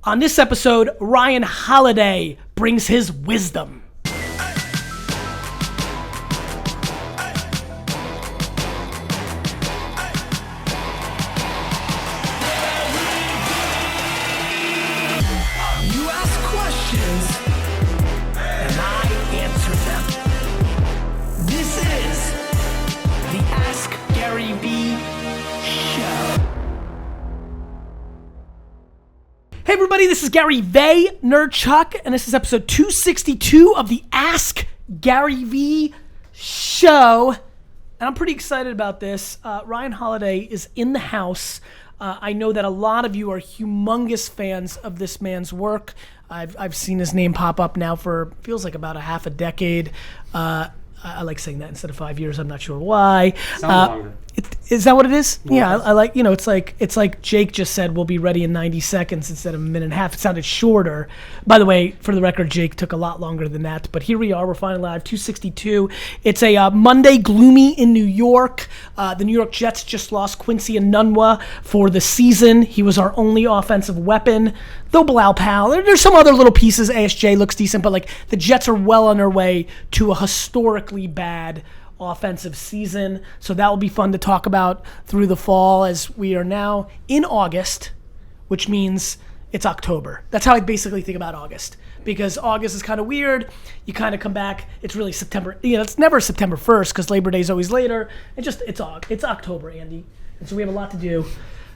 On this episode, Ryan Holiday brings his wisdom. Hey everybody, this is Garyvee, Nerd Chuck, and this is episode 262 of the Ask Garyvee show. And I'm pretty excited about this. Ryan Holiday is in the house. I know that a lot of you are humongous fans of this man's work. I've seen his name pop up now for, feels like about a half a decade. I like saying that instead of 5 years. I'm not sure why. Sounds longer. Is that what it is? Yeah, I like, it's like Jake just said, we'll be ready in 90 seconds instead of a minute and a half. It sounded shorter. By the way, for the record, Jake took a lot longer than that. But here we are. We're finally live, 262. It's a Monday gloomy in New York. The New York Jets just lost Quincy Enunwa for the season. He was our only offensive weapon. Though Bilal Powell, there's some other little pieces. ASJ looks decent, but like the Jets are well on their way to a historically bad offensive season. So that will be fun to talk about through the fall as we are now in August, which means it's October. That's how I basically think about August, because August is kind of weird. You kind of come back, it's really September. It's never September 1st because Labor Day is always later. It's October, Andy. And so we have a lot to do.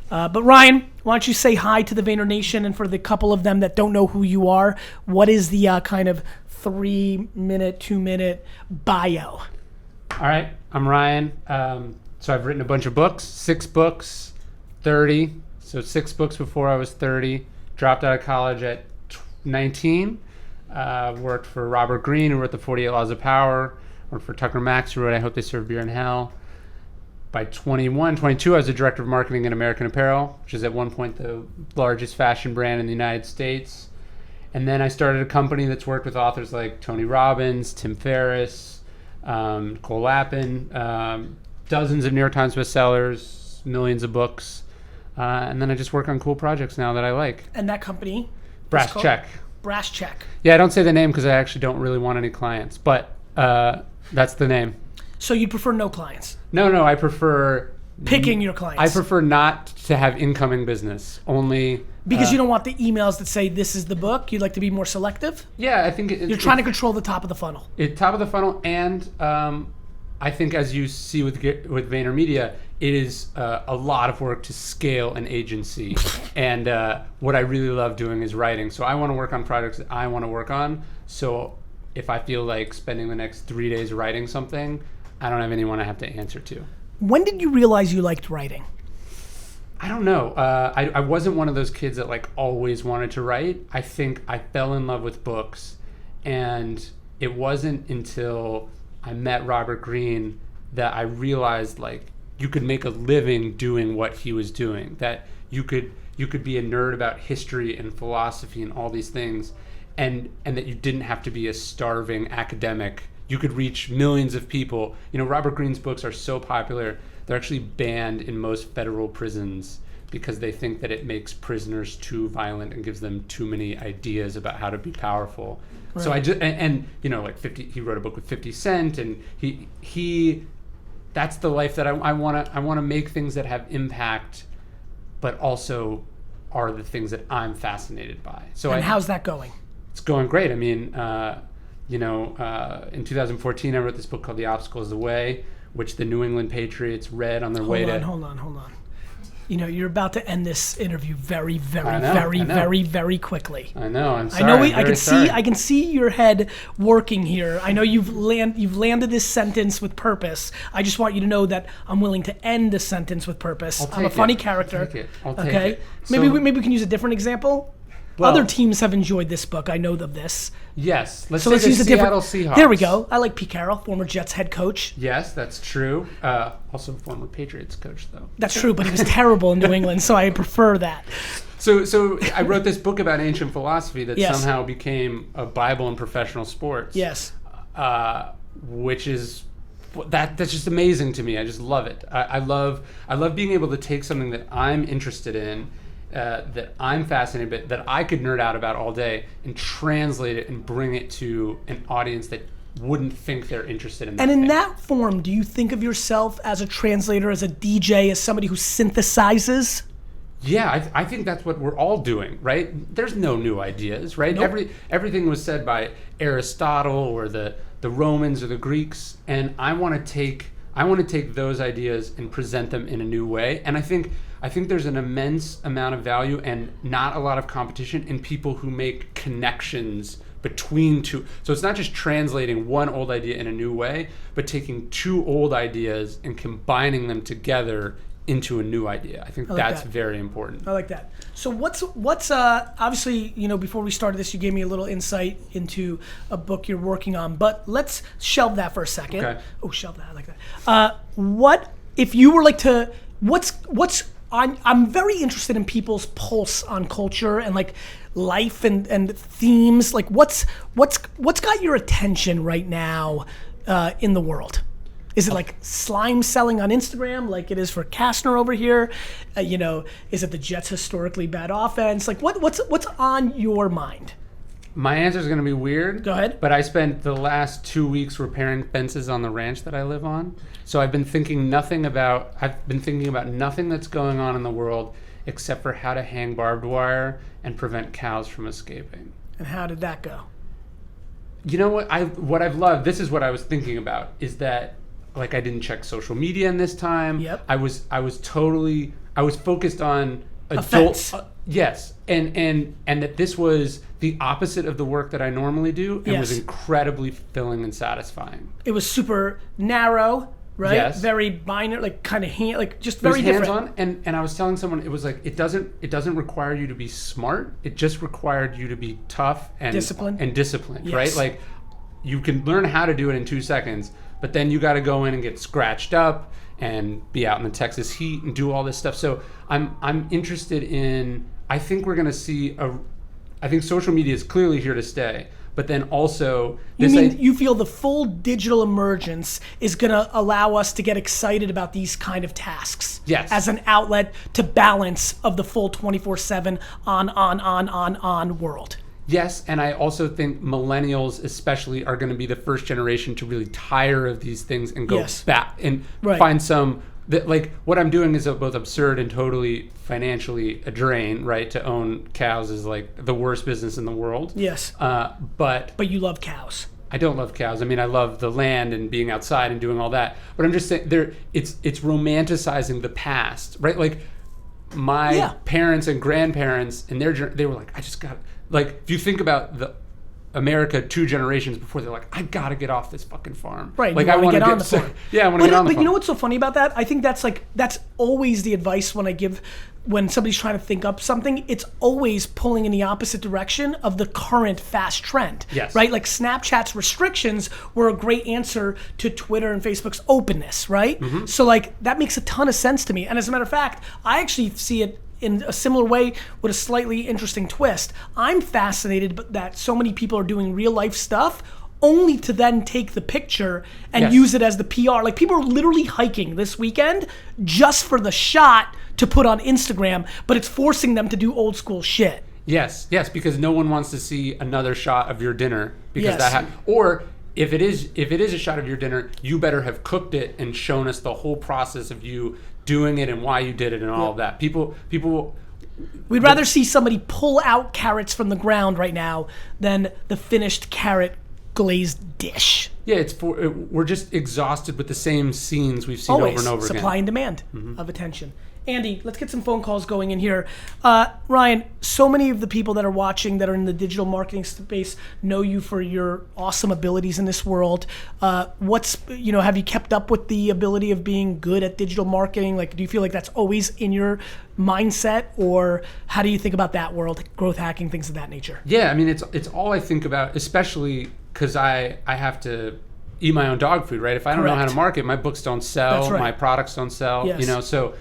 But Ryan, why don't you say hi to the Vayner Nation, and for the couple of them that don't know who you are, what is the kind of 3-minute, 2-minute bio? All right, I'm Ryan. So I've written a bunch of books, 6 books, 30. So 6 books before I was 30. Dropped out of college at 19. Worked for Robert Greene, who wrote the 48 Laws of Power. Worked for Tucker Max, who wrote I Hope They Serve Beer in Hell. By 22, I was the director of marketing at American Apparel, which is at one point the largest fashion brand in the United States. And then I started a company that's worked with authors like Tony Robbins, Tim Ferriss, Cole Lappin, dozens of New York Times bestsellers, millions of books. And then I just work on cool projects now that I like. And that company? Brass Check. Brass Check. Yeah, I don't say the name because I actually don't really want any clients, but that's the name. So you'd prefer no clients? No, I prefer picking your clients. I prefer not to have incoming business. Only because you don't want the emails that say this is the book. You'd like to be more selective. Yeah, I think you're trying to control the top of the funnel. Top of the funnel, and I think as you see with VaynerMedia, it is a lot of work to scale an agency. And what I really love doing is writing. So I want to work on projects that I want to work on. So if I feel like spending the next 3 days writing something, I don't have anyone I have to answer to. When did you realize you liked writing? I don't know. I wasn't one of those kids that like always wanted to write. I think I fell in love with books, and it wasn't until I met Robert Greene that I realized like you could make a living doing what he was doing. That you could be a nerd about history and philosophy and all these things, and that you didn't have to be a starving academic. You could reach millions of people. Robert Greene's books are so popular, they're actually banned in most federal prisons because they think that it makes prisoners too violent and gives them too many ideas about how to be powerful. Right. So I just, like 50, he wrote a book with 50 Cent, and he that's the life that I want to make things that have impact, but also are the things that I'm fascinated by. So how's that going? It's going great. I mean, in 2014, I wrote this book called The Obstacle Is the Way, which the New England Patriots read on their way to... Hold on. You're about to end this interview very, very quickly. I know. I'm sorry. I can see your head working here. I know you've landed this sentence with purpose. I just want you to know that I'm willing to end this sentence with purpose. I'm a funny character. I'll take it. Maybe we can use a different example. Well, other teams have enjoyed this book. I know of this. Yes. Let's use the Seattle Seahawks. There we go. I like Pete Carroll, former Jets head coach. Yes, that's true. Also former Patriots coach, though. That's true, but he was terrible in New England, so I prefer that. So I wrote this book about ancient philosophy that somehow became a Bible in professional sports. Yes. Which is... That's just amazing to me. I just love it. I love being able to take something that I'm interested in that I'm fascinated by, that I could nerd out about all day and translate it and bring it to an audience that wouldn't think they're interested in that. And in thing. that form, do you think of yourself as a translator, as a DJ, as somebody who synthesizes? Yeah, I think that's what we're all doing, right? There's no new ideas, right? Nope. Everything was said by Aristotle or the Romans or the Greeks, and I want to take those ideas and present them in a new way. And I think there's an immense amount of value and not a lot of competition in people who make connections between two. So it's not just translating one old idea in a new way, but taking two old ideas and combining them together into a new idea. I think that's very important. I like that. So what's obviously, before we started this, you gave me a little insight into a book you're working on, but let's shelve that for a second. Okay. Oh, shelve that. I like that. What if you were like to? I'm very interested in people's pulse on culture and like life and themes. Like what's got your attention right now in the world? Is it like slime selling on Instagram like it is for Kastner over here? Is it the Jets' historically bad offense? Like what's on your mind? My answer is going to be weird. Go ahead. But I spent the last 2 weeks repairing fences on the ranch that I live on. So I've been thinking about nothing that's going on in the world except for how to hang barbed wire and prevent cows from escaping. And how did that go? You know what I've loved, this is what I was thinking about, is that like I didn't check social media in this time. Yep. I was focused on Offense. Yes, and that this was the opposite of the work that I normally do, and was incredibly fulfilling and satisfying. It was super narrow, right? Yes. Very binary, like kind of just very different. Hands-on, and I was telling someone it was like it doesn't require you to be smart. It just required you to be tough and disciplined, yes. right? Like you can learn how to do it in 2 seconds, but then you got to go in and get scratched up and be out in the Texas heat and do all this stuff. So I'm interested in. I think we're going to see I think social media is clearly here to stay. But then also, you feel the full digital emergence is going to allow us to get excited about these kind of tasks? Yes. As an outlet to balance of the full 24/7 on world. Yes, and I also think millennials especially are going to be the first generation to really tire of these things and go back and find some. Like what I'm doing is both absurd and totally financially a drain, right? To own cows is like the worst business in the world. Yes. But you love cows. I don't love cows. I mean, I love the land and being outside and doing all that. But I'm just saying, it's romanticizing the past, right? Like my parents and grandparents and they were like, I just got like if you think about the America 2 generations before, they're like, I gotta get off this fucking farm. Right. Like I want to get on the farm. Yeah, I want to get on the farm. But you know what's so funny about that? I think that's always the advice when I give when somebody's trying to think up something. It's always pulling in the opposite direction of the current fast trend. Yes. Right? Like Snapchat's restrictions were a great answer to Twitter and Facebook's openness, right? Mm-hmm. So like that makes a ton of sense to me. And as a matter of fact, I actually see it in a similar way with a slightly interesting twist. I'm fascinated that so many people are doing real life stuff only to then take the picture and use it as the PR. Like people are literally hiking this weekend just for the shot to put on Instagram, but it's forcing them to do old school shit. Yes, because no one wants to see another shot of your dinner because or if it is a shot of your dinner, you better have cooked it and shown us the whole process of you doing it and why you did it and all of that. People we'd rather see somebody pull out carrots from the ground right now than the finished carrot glazed dish. Yeah, we're just exhausted with the same scenes we've seen over and over again. Supply and demand of attention. Andy, let's get some phone calls going in here. Ryan, so many of the people that are watching that are in the digital marketing space know you for your awesome abilities in this world. Have you kept up with the ability of being good at digital marketing? Like, do you feel like that's always in your mindset, or how do you think about that world, growth hacking, things of that nature? Yeah, I mean, it's all I think about, especially because I have to eat my own dog food, right? If I don't know how to market, my books don't sell, my products don't sell, so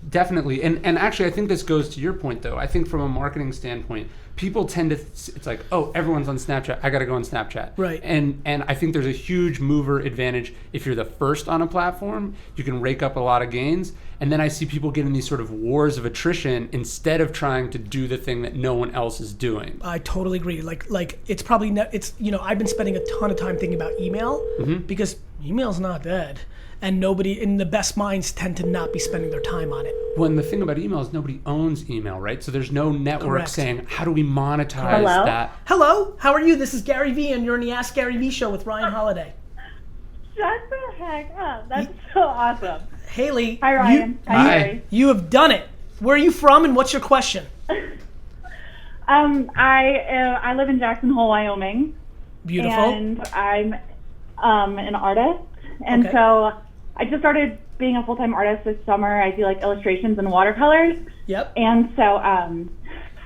Definitely. And actually, I think this goes to your point, though. I think from a marketing standpoint, people tend to, it's like, oh, everyone's on Snapchat. I got to go on Snapchat. Right. And I think there's a huge mover advantage. If you're the first on a platform, you can rake up a lot of gains. And then I see people get in these sort of wars of attrition instead of trying to do the thing that no one else is doing. I totally agree. Like it's probably not, it's, you know, I've been spending a ton of time thinking about email because email's not dead. And nobody, in the best minds, tend to not be spending their time on it. Well, and the thing about email is nobody owns email, right? So there's no network Correct. saying, how do we monetize Hello? that? Hello, how are you? This is Garyvee, and you're in the Ask Garyvee show with Ryan Holiday. Shut the heck up. That's so awesome. Haley, Hi, Ryan. Hi. Gary. you have done it. Where are you from, and what's your question? I live in Jackson Hole, Wyoming. Beautiful. And I'm an artist. And Okay. so I just started being a full-time artist this summer. I do like illustrations and watercolors. Yep. And so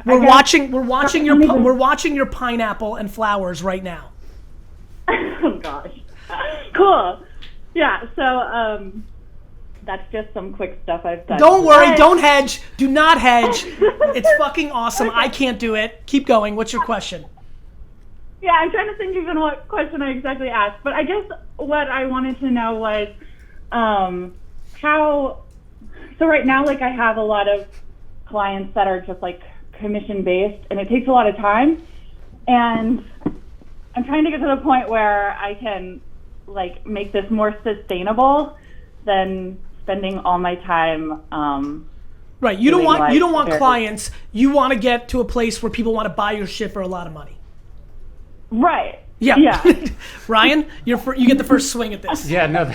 We're guess- watching your pineapple and flowers right now. Oh gosh. Cool. Yeah, so that's just some quick stuff I've done. Don't worry, But- don't hedge. Do not hedge. It's fucking awesome. I can't do it. Keep going. What's your question? Yeah, I'm trying to think even what question I exactly asked. But I guess what I wanted to know was how, so right now, like I have a lot of clients that are just like commission based and it takes a lot of time. And I'm trying to get to the point where I can like make this more sustainable than spending all my time. Right. You don't doing, want like, you don't want very- clients. You want to get to a place where people want to buy your shit for a lot of money. Right. Yeah. Yeah. Ryan, you get the first swing at this. Yeah, no.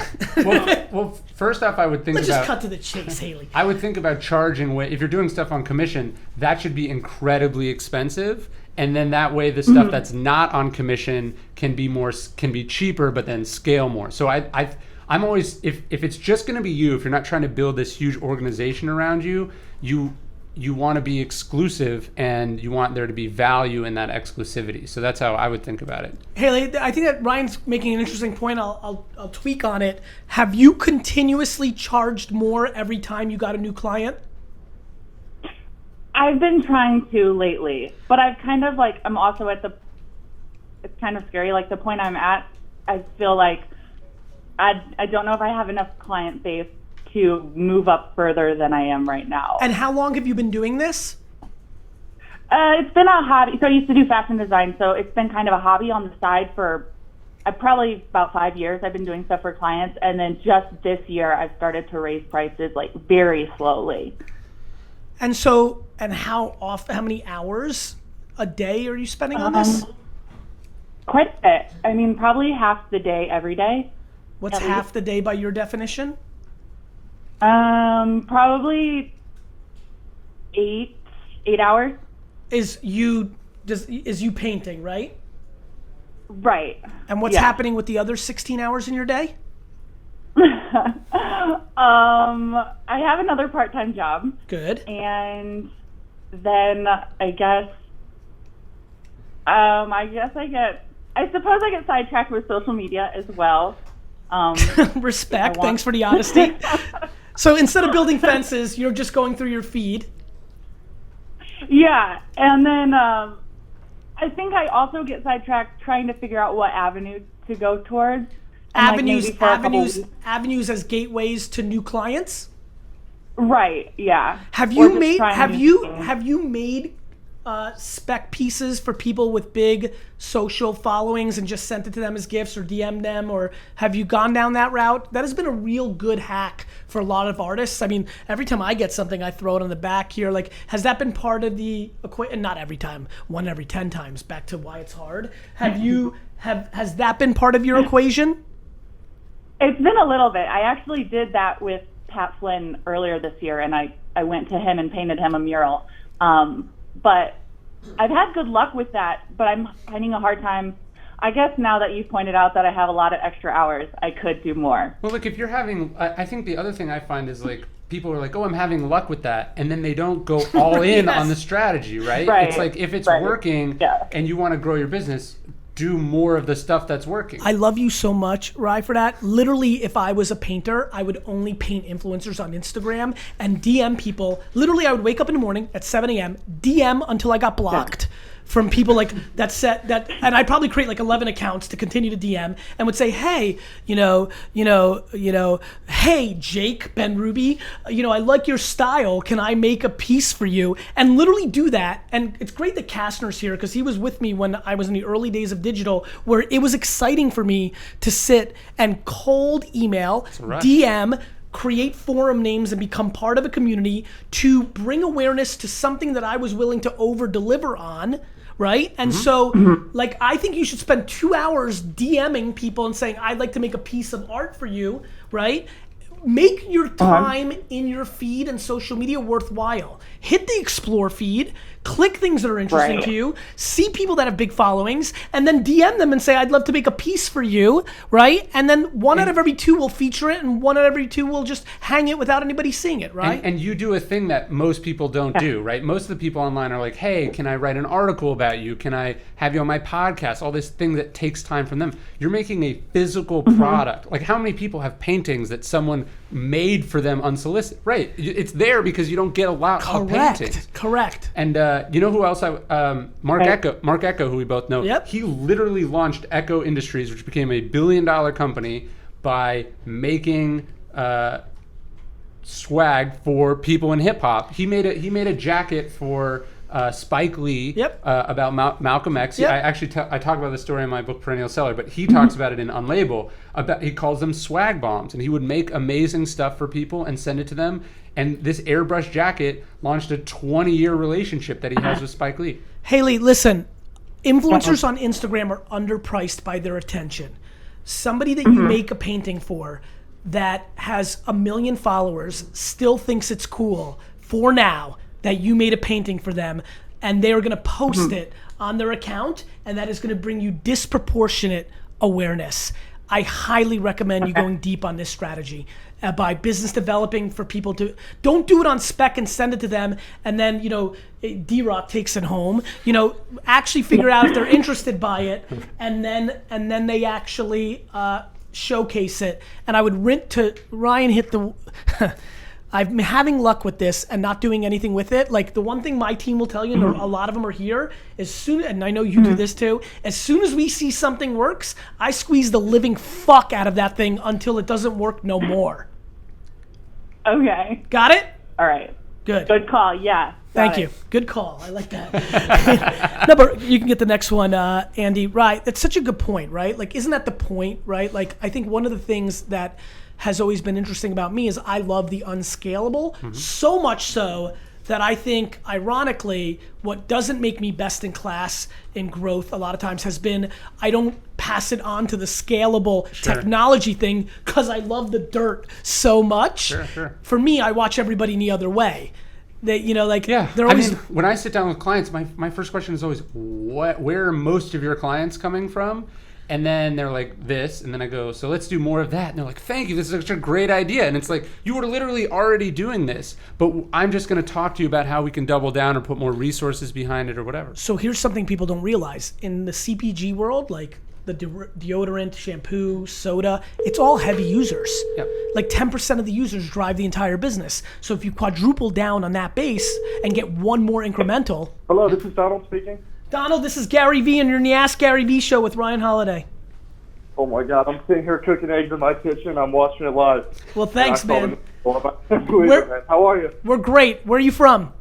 Well, first off, I would think Let's about. just cut to the chase, Haley. I would think about charging. If you're doing stuff on commission, that should be incredibly expensive, and then that way the stuff that's not on commission can be cheaper, but then scale more. So I'm always, if it's just going to be you, if you're not trying to build this huge organization around you, you want to be exclusive and you want there to be value in that exclusivity. So that's how I would think about it. Haley, I think that Ryan's making an interesting point. I'll tweak on it. Have you continuously charged more every time you got a new client? I've been trying to lately, but I've kind of like, I'm also at it's kind of scary, like the point I'm at, I feel like I don't know if I have enough client base to move up further than I am right now. And how long have you been doing this? It's been a hobby. So I used to do fashion design, so it's been kind of a hobby on the side for probably about 5 years. I've been doing stuff for clients, and then just this year I've started to raise prices like very slowly. And so, and how many hours a day are you spending on this? Quite a bit. I mean, probably half the day every day. What's at least. half the day by your definition? Probably 8 hours. Is you painting, right? Right. And what's Yeah. happening with the other 16 hours in your day? I have another part-time job, Good. and then I suppose I get sidetracked with social media as well. Respect. Thanks for the honesty. So instead of building fences, you're just going through your feed. Yeah, and then I think I also get sidetracked trying to figure out what avenue to go towards. And, like, maybe for a couple weeks- avenues as gateways to new clients. Right. Yeah. Have Or you just made trying have new you things. have you made spec pieces for people with big social followings and just sent it to them as gifts or DM'd them, or have you gone down that route? That has been a real good hack for a lot of artists. I mean, every time I get something, I throw it on the back here. Like, has that been part of the equation? Not every time, one every 10 times. Back to why it's hard. Has that been part of your equation? It's been a little bit. I actually did that with Pat Flynn earlier this year, and I went to him and painted him a mural. But I've had good luck with that, but I'm finding a hard time. I guess now that you've pointed out that I have a lot of extra hours, I could do more. Well, look, if you're having, I think the other thing I find is like, people are like, oh, I'm having luck with that. And then they don't go all in Yes. on the strategy, right? Right. It's like, if it's Right. working Yeah. and you want to grow your business, do more of the stuff that's working. I love you so much, Rye, for that. Literally, if I was a painter, I would only paint influencers on Instagram and DM people. Literally, I would wake up in the morning at 7 a.m., DM until I got blocked from people like that set that, and I'd probably create like 11 accounts to continue to DM and would say, hey, hey, Jake Ben Ruby, I like your style. Can I make a piece for you? And literally do that. And it's great that Kastner's here because he was with me when I was in the early days of digital, where it was exciting for me to sit and cold email, DM, create forum names and become part of a community to bring awareness to something that I was willing to over deliver on. Right? And so, like, I think you should spend 2 hours DMing people and saying, I'd like to make a piece of art for you, right? Make your time in your feed and social media worthwhile. Hit the explore feed, click things that are interesting to you, see people that have big followings, and then DM them and say, I'd love to make a piece for you, right? And then one out of every 2 will feature it, and 1 out of every 2 will just hang it without anybody seeing it, right? And you do a thing that most people don't do, right? Most of the people online are like, hey, can I write an article about you? Can I have you on my podcast? All this thing that takes time from them. You're making a physical product. Like, how many people have paintings that someone made for them unsolicited? Right. It's there because you don't get a lot of paintings. Correct. And you know who else? Mark Echo, who we both know. Yep. He literally launched Echo Industries, which became a $1 billion company by making swag for people in hip hop. He made a jacket for Spike Lee about Malcolm X. Yep. I actually I talk about the story in my book Perennial Seller, but he talks about it in Unlabel. He calls them swag bombs, and he would make amazing stuff for people and send it to them. And this airbrush jacket launched a 20-year relationship that he has with Spike Lee. Haley, listen, influencers on Instagram are underpriced by their attention. Somebody that you make a painting for that has 1 million followers still thinks it's cool for now that you made a painting for them, and they're going to post it on their account, and that is going to bring you disproportionate awareness. I highly recommend you going deep on this strategy by business developing for people to, don't do it on spec and send it to them, and then, D-Rock takes it home. Actually figure out if they're interested by it, and then they actually showcase it. And I would Ryan hit the... I'm having luck with this and not doing anything with it. Like, the one thing my team will tell you, and a lot of them are here, and I know you do this too, as soon as we see something works, I squeeze the living fuck out of that thing until it doesn't work no more. Okay. Got it? All right. Good. Good call. Yeah. Thank you. Good call. I like that. No, but you can get the next one, Andy. Right. That's such a good point, right? Like, isn't that the point, right? Like, I think one of the things that has always been interesting about me is I love the unscalable, so much so that I think, ironically, what doesn't make me best in class in growth a lot of times has been I don't pass it on to the scalable technology thing because I love the dirt so much. Sure. For me, I watch everybody the other way. They, they're always... when I sit down with clients, my first question is always, where are most of your clients coming from? And then they're like, this, and then I go, so let's do more of that. And they're like, thank you, this is such a great idea. And it's like, you were literally already doing this, but I'm just gonna talk to you about how we can double down or put more resources behind it or whatever. So here's something people don't realize. In the CPG world, like the deodorant, shampoo, soda, it's all heavy users. Yep. Like 10% of the users drive the entire business. So if you quadruple down on that base and get one more incremental. Hello, this is Donald speaking. Donald, this is Garyvee, and you're in the Ask Garyvee show with Ryan Holiday. Oh my God, I'm sitting here cooking eggs in my kitchen. I'm watching it live. Well, thanks, man. How are you? We're great. Where are you from?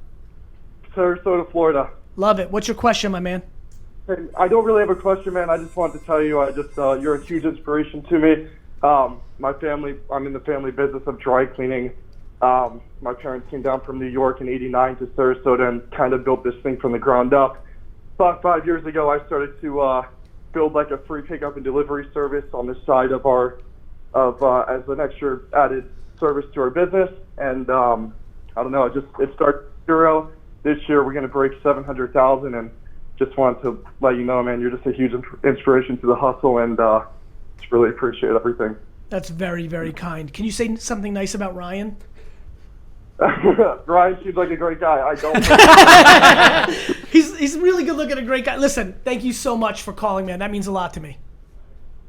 Sarasota, Florida. Love it. What's your question, my man? Hey, I don't really have a question, man. I just wanted to tell you, you're a huge inspiration to me. My family, I'm in the family business of dry cleaning. My parents came down from New York in '89 to Sarasota and kind of built this thing from the ground up. About 5 years ago, I started to build like a free pickup and delivery service on the side of as an extra added service to our business. And I don't know, it started 0. This year we're going to break 700,000, and just wanted to let you know, man, you're just a huge inspiration to the hustle, and just really appreciate everything. That's very, very kind. Can you say something nice about Ryan? Ryan seems like a great guy. I don't. He's really good looking, a great guy. Listen, thank you so much for calling, man. That means a lot to me.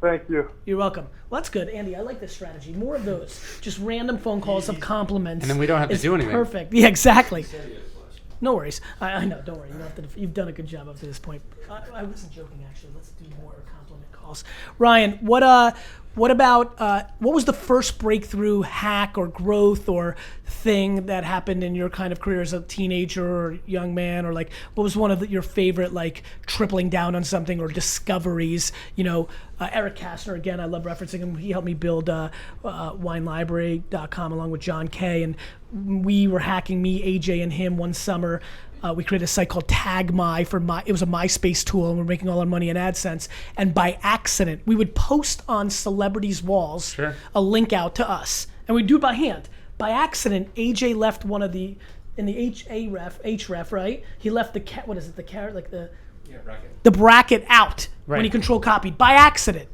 Thank you. You're welcome. Well, that's good, Andy. I like this strategy. More of those. Just random phone calls of compliments. And then we don't have to do anything. Perfect. Yeah, exactly. No worries. I know. Don't worry. You don't have to. You've done a good job up to this point. I wasn't joking, actually. Let's do more compliment calls. Ryan, what about what was the first breakthrough hack or growth or thing that happened in your kind of career as a teenager or young man, or like what was one of your favorite like tripling down on something or discoveries? Eric Kastner, again, I love referencing him. He helped me build WineLibrary.com along with John Kay, and we were hacking, me, AJ, and him one summer. We created a site called TagMy it was a MySpace tool, and we're making all our money in AdSense. And by accident, we would post on celebrities' walls a link out to us, and we'd do it by hand. By accident, AJ left one of in the href, right? He left the bracket. The bracket out when he Right. control copied by accident.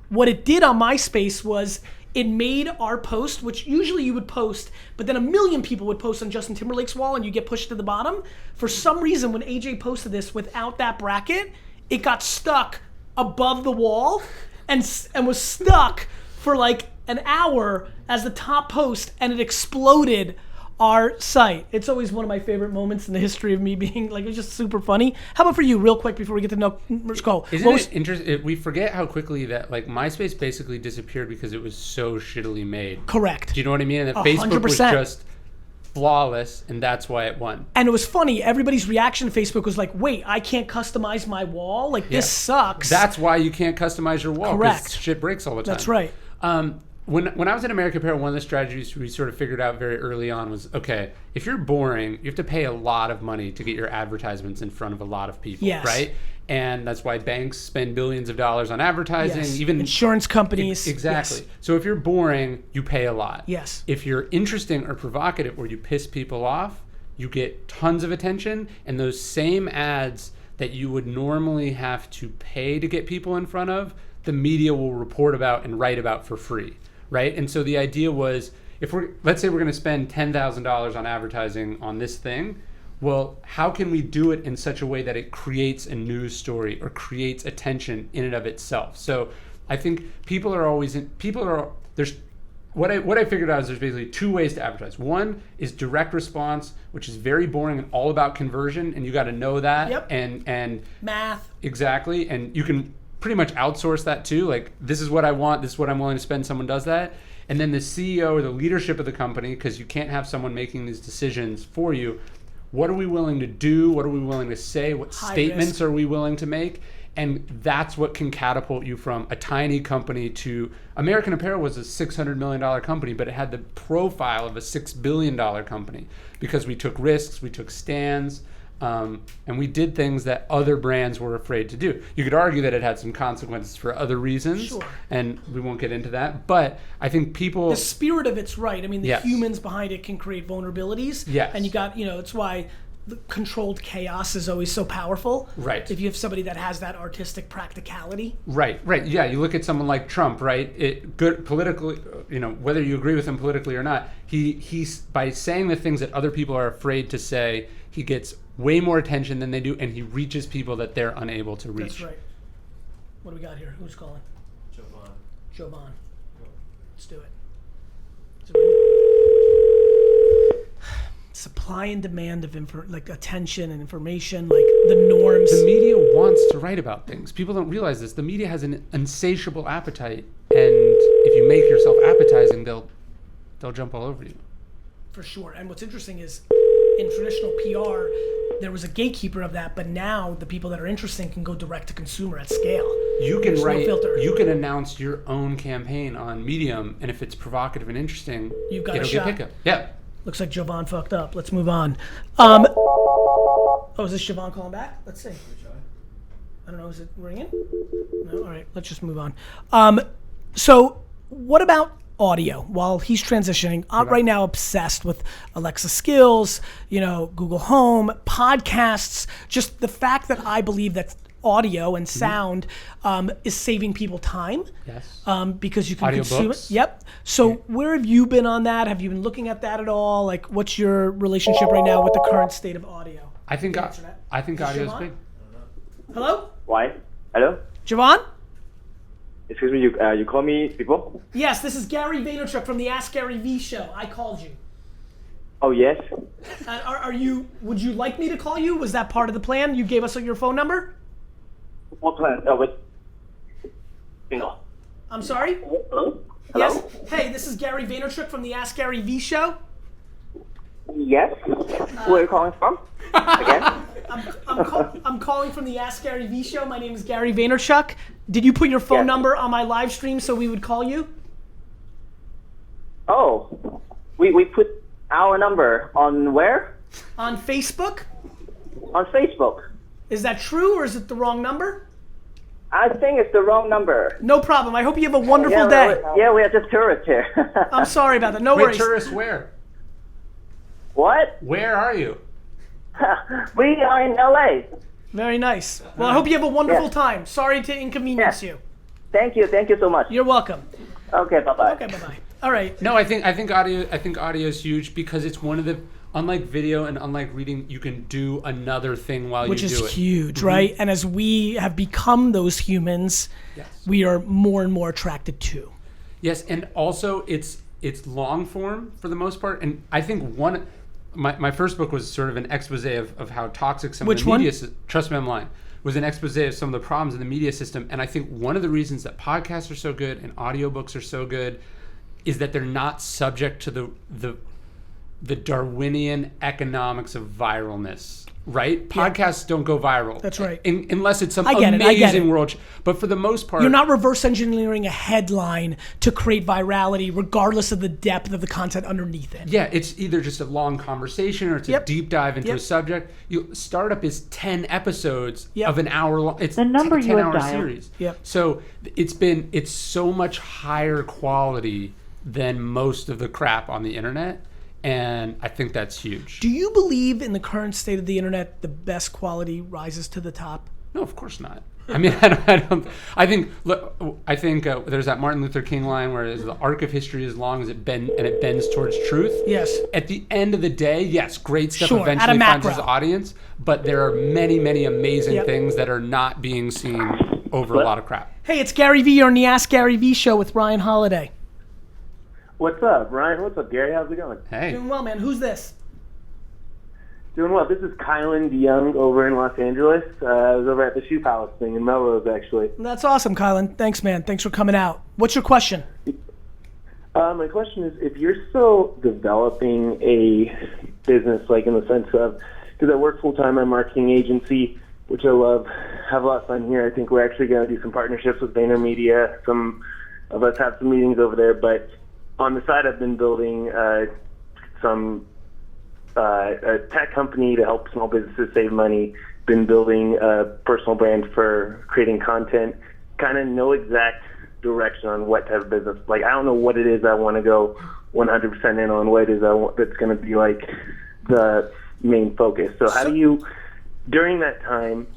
What it did on MySpace was it made our post, which usually you would post, but then a million people would post on Justin Timberlake's wall and you get pushed to the bottom. For some reason, when AJ posted this without that bracket, it got stuck above the wall and was stuck for like an hour as the top post, and it exploded our site. It's always one of my favorite moments in the history of me being like, it's just super funny. How about for you, real quick, before we get to let's go. Isn't it interesting? We forget how quickly that like MySpace basically disappeared because it was so shittily made. Correct. Do you know what I mean? And that Facebook was 100%. just flawless, and that's why it won. And it was funny. Everybody's reaction to Facebook was like, wait, I can't customize my wall? Like, this sucks. That's why you can't customize your wall. 'Cause Correct. shit breaks all the time. That's right. When I was at American Apparel, one of the strategies we sort of figured out very early on was, okay, if you're boring, you have to pay a lot of money to get your advertisements in front of a lot of people, Yes. right? And that's why banks spend billions of dollars on advertising, Yes. even Insurance companies. Exactly. Yes. So if you're boring, you pay a lot. Yes. If you're interesting or provocative or you piss people off, you get tons of attention, and those same ads that you would normally have to pay to get people in front of, the media will report about and write about for free, right? And so the idea was, let's say we're going to spend $10,000 on advertising on this thing, well, how can we do it in such a way that it creates a news story or creates attention in and of itself? So I think what I figured out is there's basically two ways to advertise. One is direct response, which is very boring and all about conversion, and you got to know that. Yep. And Math. exactly, and you can pretty much outsource that too. Like, this is what I want, this is what I'm willing to spend. Someone does that, and then the CEO or the leadership of the company, because you can't have someone making these decisions for you. What are we willing to do? What are we willing to say? What statements risk. are we willing to make? And that's what can catapult you from a tiny company to American Apparel was a $600 million company, but it had the profile of a $6 billion company because we took risks, we took stands, and we did things that other brands were afraid to do. You could argue that it had some consequences for other reasons, Sure. and we won't get into that. But I think people... The spirit of it's right. I mean, the Yes. humans behind it can create vulnerabilities. Yes. And you got, it's why the controlled chaos is always so powerful. Right. If you have somebody that has that artistic practicality. Right. Yeah, you look at someone like Trump, right? Good politically, whether you agree with him politically or not, he's by saying the things that other people are afraid to say, he gets way more attention than they do, and he reaches people that they're unable to reach. That's right. What do we got here? Who's calling? Jovan. Let's do it. Supply and demand of attention and information, like the norms. The media wants to write about things. People don't realize this. The media has an insatiable appetite, and if you make yourself appetizing, they'll jump all over you. For sure. And what's interesting is in traditional PR, there was a gatekeeper of that, but now the people that are interesting can go direct to consumer at scale. You can There's no filter. You can announce your own campaign on Medium, and if it's provocative and interesting, You've got a it'll shot. get pickup. Yeah. Looks like Jovan fucked up. Let's move on. Is this Jovan calling back? Let's see. I don't know. Is it ringing? No. All right. Let's just move on. So what about audio? While he's transitioning, I'm right now obsessed with Alexa skills, Google Home, podcasts, just the fact that I believe that audio and sound is saving people time. Yes. Because you can consume it. Audiobooks. Yep. So where have you been on that? Have you been looking at that at all? Like, what's your relationship right now with the current state of audio? I think audio is Siobhan? big. Hello? Why? Hello? Javon? Excuse me, you call me people? Yes, this is Gary Vaynerchuk from the Ask Garyvee show. I called you. Oh, yes? Would you like me to call you? Was that part of the plan? You gave us your phone number? What plan? Oh, what? No. I'm sorry? Hello? Yes? Hey, this is Gary Vaynerchuk from the Ask Garyvee show. Yes? Where are you calling from? Again? I'm calling from the Ask Garyvee show. My name is Gary Vaynerchuk. Did you put your phone Yes. number on my live stream so we would call you? Oh, we put our number on where? On Facebook? On Facebook. Is that true or is it the wrong number? I think it's the wrong number. No problem. I hope you have a wonderful Yeah, day. we are just tourists here. I'm sorry about that. No Wait, worries. tourists where? What? Where are you? We are in LA. Very nice. Well, I hope you have a wonderful Yes. time. Sorry to inconvenience you. Thank you so much. You're welcome. Okay, bye-bye. Okay, bye-bye. All right. No, I think audio is huge because it's one of the, unlike video and unlike reading, you can do another thing while Which you do it. is huge, right? And as we have become those humans, Yes. we are more and more attracted to. Yes, and also it's long form for the most part. And I think my first book was sort of an expose of how toxic some Which of the one? media Trust Me, I'm lying. Was an expose of some of the problems in the media system. And I think one of the reasons that podcasts are so good and audiobooks are so good is that they're not subject to the Darwinian economics of viralness, right? Podcasts don't go viral. That's right. Unless it's some I get it. amazing world. But for the most part, You're not reverse engineering a headline to create virality regardless of the depth of the content underneath it. yeah, it's either just a long conversation or it's Yep. a deep dive into Yep. a subject. Startup is 10 episodes Yep. of an hour long. It's The number a you have 10-hour dialed. series. Yep. So it's so much higher quality than most of the crap on the internet. And I think that's huge. Do you believe in the current state of the internet, the best quality rises to the top? No, of course not. I mean, I think there's that Martin Luther King line where the arc of history is long as it bends towards truth. Yes. At the end of the day, yes, great stuff Sure, at a eventually finds macro. its audience, but there are many, many amazing Yep. things that are not being seen over a lot of crap. Hey, it's Gary Vee. You're on the Ask Garyvee show with Ryan Holiday. What's up, Ryan? What's up, Gary? How's it going? Hey, Doing well, man. Who's this? Doing well. This is Kylan DeYoung over in Los Angeles. I was over at the Shoe Palace thing in Melrose, actually. That's awesome, Kylan. Thanks, man. Thanks for coming out. What's your question? My question is, if you're still developing a business, like in the sense of, because I work full-time at a marketing agency, which I love, have a lot of fun here. I think we're actually going to do some partnerships with VaynerMedia. Some of us have some meetings over there, but on the side, I've been building a tech company to help small businesses save money. Been building a personal brand for creating content. Kind of no exact direction on what type of business. Like, I don't know what it is I want to go 100% in on. What it is that's going to be like the main focus. So how do you, during that time,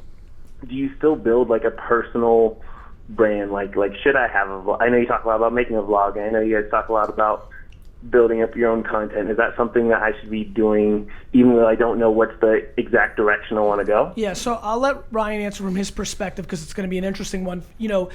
do you still build like a personal brand? Like should I have a vlog? I know you talk a lot about making a vlog. I know you guys talk a lot about building up your own content. Is that something that I should be doing even though I don't know what's the exact direction I want to go? Yeah, so I'll let Ryan answer from his perspective because it's going to be an interesting one. You know,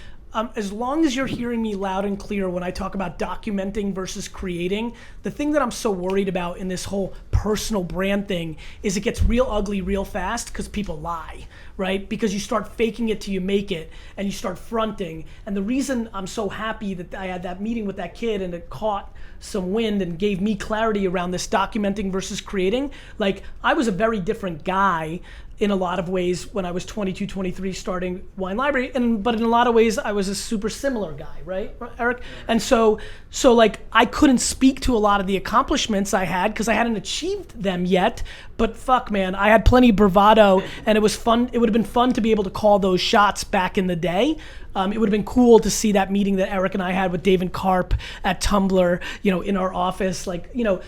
as long as you're hearing me loud and clear when I talk about documenting versus creating, the thing that I'm so worried about in this whole personal brand thing is it gets real ugly real fast because people lie, right? Because you start faking it till you make it and you start fronting. And the reason I'm so happy that I had that meeting with that kid and it caught some wind and gave me clarity around this documenting versus creating, like I was a very different guy in a lot of ways when I was 22, 23 starting Wine Library, but in a lot of ways I was a super similar guy, right, Eric? And so like I couldn't speak to a lot of the accomplishments I had because I hadn't achieved them yet, but fuck man, I had plenty of bravado and it was fun. It would have been fun to be able to call those shots back in the day. It would have been cool to see that meeting that Eric and I had with David Karp at Tumblr, you know, in our office. Like, you know,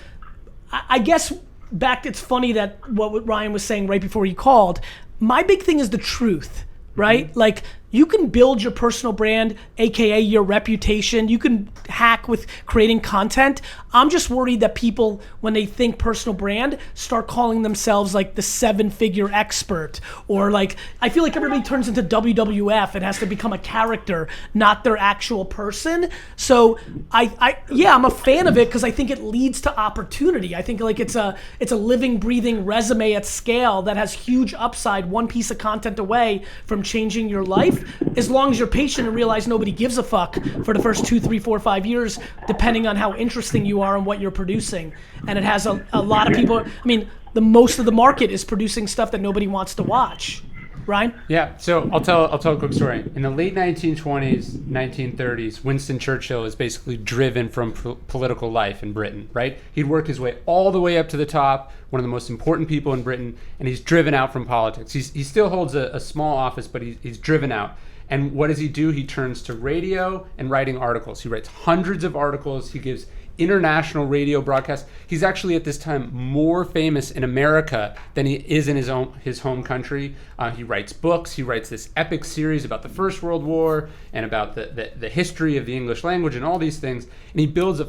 I guess it's funny that what Ryan was saying right before he called, my big thing is the truth, right? Like, you can build your personal brand, AKA your reputation. You can hack with creating content. I'm just worried that people, when they think personal brand, start calling themselves like the 7-figure expert, or like, I feel like everybody turns into WWF and has to become a character, not their actual person. So I'm a fan of it because I think it leads to opportunity. I think like it's a living, breathing resume at scale that has huge upside, one piece of content away from changing your life. As long as you're patient and realize nobody gives a fuck for the first 2, 3, 4, 5 years, depending on how interesting you are and what you're producing. And it has a lot of people, I mean, the most of the market is producing stuff that nobody wants to watch. Ryan? Yeah, so I'll tell a quick story. In the late 1920s, 1930s, Winston Churchill is basically driven from political life in Britain, right? He'd worked his way all the way up to the top, one of the most important people in Britain, and he's driven out from politics. He still holds a small office, but he's driven out. And what does he do? He turns to radio and writing articles. He writes hundreds of articles. He gives international radio broadcasts. He's actually at this time more famous in America than he is in his home country. He writes books. He writes this epic series about the First World War and about the history of the English language and all these things. And he builds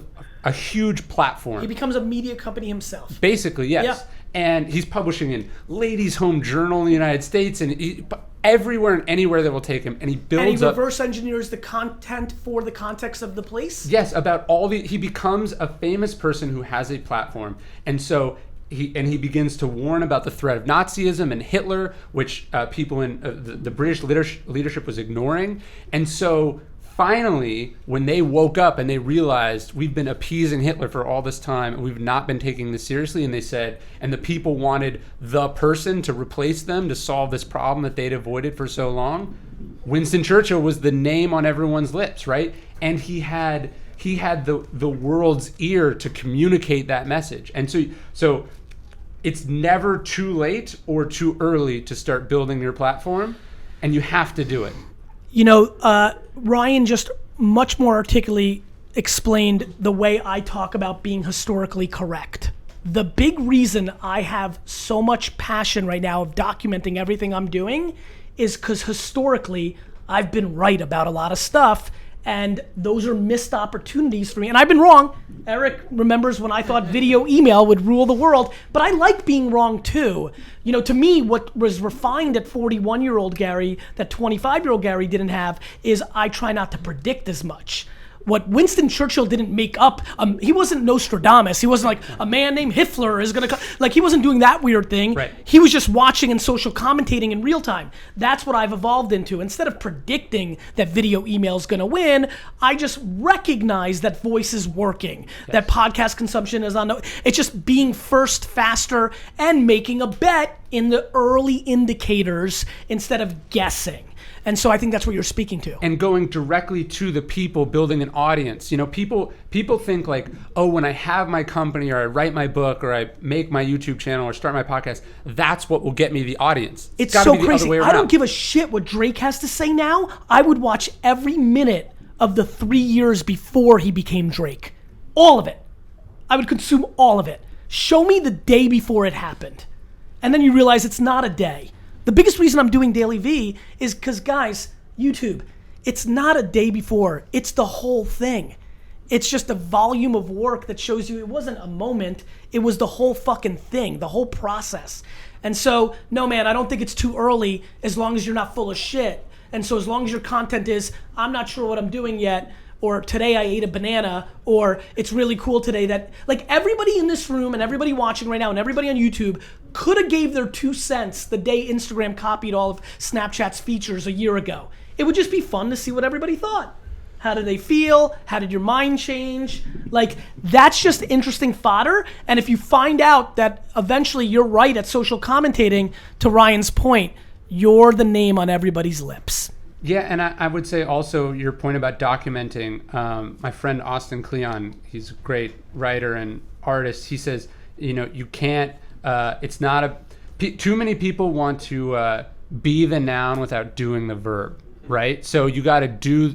a huge platform. He becomes a media company himself. Basically, yes. Yeah. And he's publishing in Ladies' Home Journal in the United States and everywhere and anywhere that will take him. And he builds up. And he reverse engineers the content for the context of the place? Yes, about he becomes a famous person who has a platform. And so he begins to warn about the threat of Nazism and Hitler, which people in the British leadership was ignoring. And so finally, when they woke up and they realized we've been appeasing Hitler for all this time and we've not been taking this seriously, and they said, and the people wanted the person to replace them to solve this problem that they'd avoided for so long, Winston Churchill was the name on everyone's lips, right? And he had the world's ear to communicate that message. And so it's never too late or too early to start building your platform, and you have to do it. You know, Ryan just much more articulately explained the way I talk about being historically correct. The big reason I have so much passion right now of documenting everything I'm doing is because historically I've been right about a lot of stuff, and those are missed opportunities for me. And I've been wrong. Eric remembers when I thought video email would rule the world, but I like being wrong too. You know, to me, what was refined at 41-year-old Gary that 25-year-old Gary didn't have is I try not to predict as much. What Winston Churchill didn't make up, he wasn't Nostradamus. He wasn't like a man named Hitler is gonna come. Like, he wasn't doing that weird thing. Right. He was just watching and social commentating in real time. That's what I've evolved into. Instead of predicting that video email is gonna win, I just recognize that voice is working, that podcast consumption is on. It's just being first, faster, and making a bet in the early indicators instead of guessing. And so I think that's what you're speaking to. And going directly to the people, building an audience. You know, people think like, oh, when I have my company or I write my book or I make my YouTube channel or start my podcast, that's what will get me the audience. It's so crazy. I don't give a shit what Drake has to say now. I would watch every minute of the 3 years before he became Drake. All of it. I would consume all of it. Show me the day before it happened. And then you realize it's not a day. The biggest reason I'm doing Daily V is because, guys, YouTube, it's not a day before. It's the whole thing. It's just a volume of work that shows you it wasn't a moment. It was the whole fucking thing, the whole process. And so, no, man, I don't think it's too early as long as you're not full of shit. And so as long as your content is, I'm not sure what I'm doing yet, or today I ate a banana, or it's really cool today that, like, everybody in this room and everybody watching right now and everybody on YouTube could have gave their 2 cents the day Instagram copied all of Snapchat's features a year ago. It would just be fun to see what everybody thought. How did they feel? How did your mind change? Like, that's just interesting fodder. And if you find out that eventually you're right at social commentating, to Ryan's point, you're the name on everybody's lips. Yeah, and I would say also your point about documenting. My friend Austin Kleon, he's a great writer and artist. He says, you know, you can't. It's not too many people want to be the noun without doing the verb, right? So you got to do